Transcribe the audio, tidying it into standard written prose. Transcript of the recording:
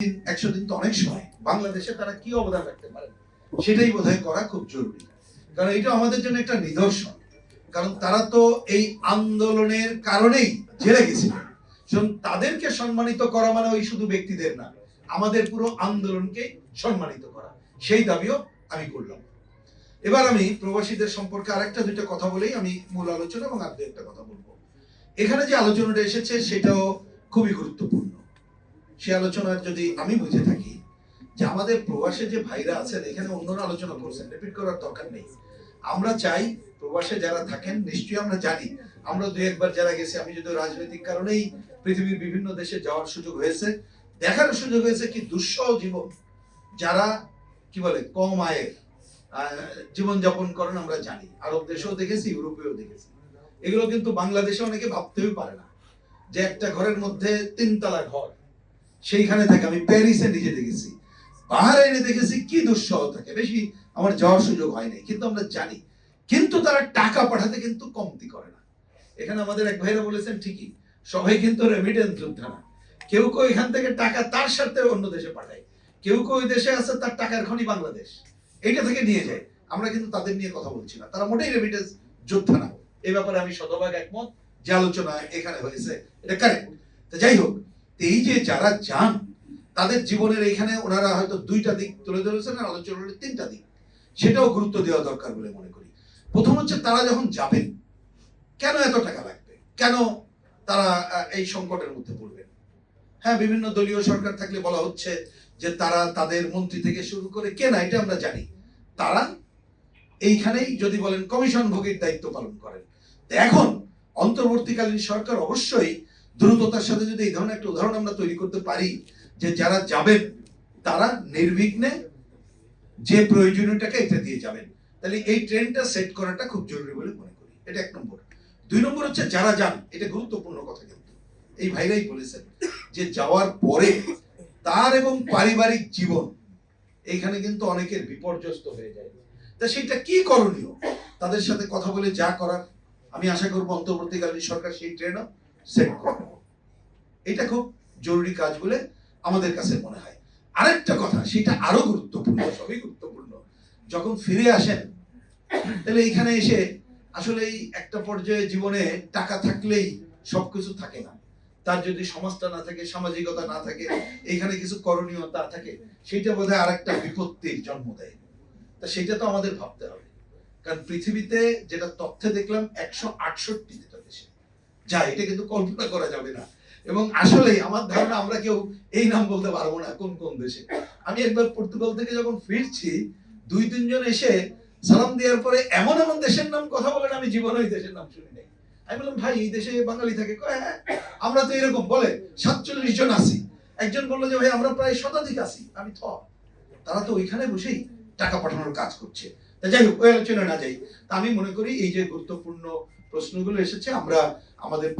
100 দিন তো অনেক সময়, বাংলাদেশে তারা কি অবদান রাখতে পারে সেটাই বোধহয় করা খুব জরুরি। কারণ এটা আমাদের জন্য একটা নিদর্শন, কারণ তারা তো এই আন্দোলনের কারণেই জেলে গেছিল। তাদেরকে সম্মানিত করা মানে ওই শুধু ব্যক্তিদের না, আমাদের পুরো আন্দোলনকে সম্মানিত করা, সেই দাবিও আমি করলাম। এবার আমি প্রবাসীদের সম্পর্কে আরেকটা দুইটা কথা বলেই আমি মূল আলোচনা এবং আর একটা কথা বলবো। এখানে যে আলোচনাটা এসেছে সেটাও খুবই গুরুত্বপূর্ণ। সে আলোচনার যদি আমি বুঝে থাকি যে আমাদের প্রবাসে যে ভাইরা আছেন, এখানে অন্যরা আলোচনা করছেন, রিপিট করার দরকার নেই। আমরা চাই প্রবাসে যারা থাকেন, নিশ্চয়ই আমরা জানি, আমরা দুই একবার যারা গেছি, আমি যদি রাজনৈতিক কারণেই পৃথিবীর বিভিন্ন দেশে যাওয়ার সুযোগ হয়েছে, দেখার সুযোগ হয়েছে কি দুঃসহ জীবন যারা কি বলে কম আয়ের জীবনযাপন করেন আমরা জানি। আরব দেশেও দেখেছি, ইউরোপেও দেখেছি। এগুলো কিন্তু বাংলাদেশে অনেকে ভাবতেও পারে না যে একটা ঘরের মধ্যে 3 তলা ঘর, সেইখানে থাকে। আমি প্যারিসে নিজে দেখেছি, বাহরাইনে দেখেছি কি দুঃসহ থাকে। বেশি আমার যাওয়ার সুযোগ হয়নি, কিন্তু আমরা জানি। কিন্তু তারা টাকা পাঠাতে কিন্তু কমতি করে না। এখানে আমাদের এক ভাইরা বলেছেন ঠিকই, সবাই কিন্তু রেমিটেন্স যোদ্ধা না। কেউ কেউ এখান থেকে টাকা তার সাথে অন্য দেশে পাঠায়, কেউ কেউ ওই দেশে আছে তার টাকার খনি বাংলাদেশ, এইটা থেকে নিয়ে যায়। আমরা কিন্তু তাদের নিয়ে কথা বলছি না, তারা মোটেই রেমিটেন্স যোদ্ধা না। এই ব্যাপারে আমি শতভাগ একমত, যে আলোচনা এখানে হয়েছে এটা কারেক্ট। তো যাই হোক, এই যে যারা যান তাদের জীবনের এখানে ওনারা হয়তো 2টা দিক তুলে ধরেছেন, আর আলোচনার 3টা দিক, সেটাও গুরুত্ব দেওয়া দরকার বলে মনে করি। প্রথম হচ্ছে তারা যখন যাবেন কেন এত টাকা লাগবে, কেন তারা এই সংকটের মধ্যে পড়বেন। হ্যাঁ, বিভিন্ন দলীয় সরকার থাকলে বলা হচ্ছে যে তারা তাদের মন্ত্রী থেকে শুরু করে কে না, এটা আমরা জানি, তারা এইখানেই যদি বলেন কমিশন ভোগের দায়িত্ব পালন করেন। এখন অন্তর্বর্তীকালীন সরকার অবশ্যই দ্রুততার সাথে যদি এই ধরনের একটা উদাহরণ আমরা তৈরি করতে পারি যে যারা যাবেন তারা নির্বিঘ্নে যে প্রয়োজনীয় টাকা এটা দিয়ে যাবেন, তাহলে এই ট্রেনটা সেট করাটা খুব জরুরি বলে মনে করি। এটা 1 নম্বর। 2 নম্বর হচ্ছে যারা যান, এটা গুরুত্বপূর্ণ কথা, কিন্তু এই ভাইরাই বলেছেন যে যাওয়ার পরে তার এবং পারিবারিক জীবন এইখানে কিন্তু অনেকের বিপর্যস্ত হয়ে যায়। তা সেটা কি করণীয়, তাদের সাথে কথা বলে যা করার আমি আশা করবো অন্তর্বর্তীকালীন সরকার সেই ট্রেনও সেট করবে। এটা খুব জরুরি কাজ বলে আমাদের কাছে মনে হয়। আরেকটা কথা, সেটা আরো গুরুত্বপূর্ণ, সবই গুরুত্বপূর্ণ। যখন ফিরে আসেন তাহলে এখানে এসে আসলে একটা পর্যায়ে জীবনে টাকা থাকলেই সবকিছু থাকে না। তার যদি সমাজটা না থাকে, সামাজিকতা না থাকে, এখানে কিছু করণীয়তা থাকে, সেটা বোধহয় আরেকটা বিপত্তির জন্ম দেয়। তা সেটা তো আমাদের ভাবতে হবে। কারণ পৃথিবীতে যেটা তথ্যে দেখলাম 168টা দেশে যায়, এটা কিন্তু কল্পনা করা যাবে না। এবং আসলে আমার ধারণা আমরা কেউ এই নাম বলতে পারবো না কোন কোন দেশে। আমি একবার পর্তুগাল থেকে যখন ফিরছি, 2-3 জন এসে সালাম দেওয়ার পরে এমন এমন দেশের নাম কথা বলেন, আমি জীবনে ওই দেশের নাম শুনি নাই। আমি বললাম, ভাই এই দেশে বাঙালি থাকে? হ্যাঁ, আমরা তো এরকম বলে 47 জন আছি। একজন বললো যে ভাই আমরা প্রায় শতাধিক আছি। আমি তারা তো ওইখানে বসেই টাকা পাঠানোর কাজ করছে। তা যাই হোক, ওই আলোচনা না যাই। তা আমি মনে করি এই যে গুরুত্বপূর্ণ প্রশ্নগুলো এসেছে, আমরা আমাদের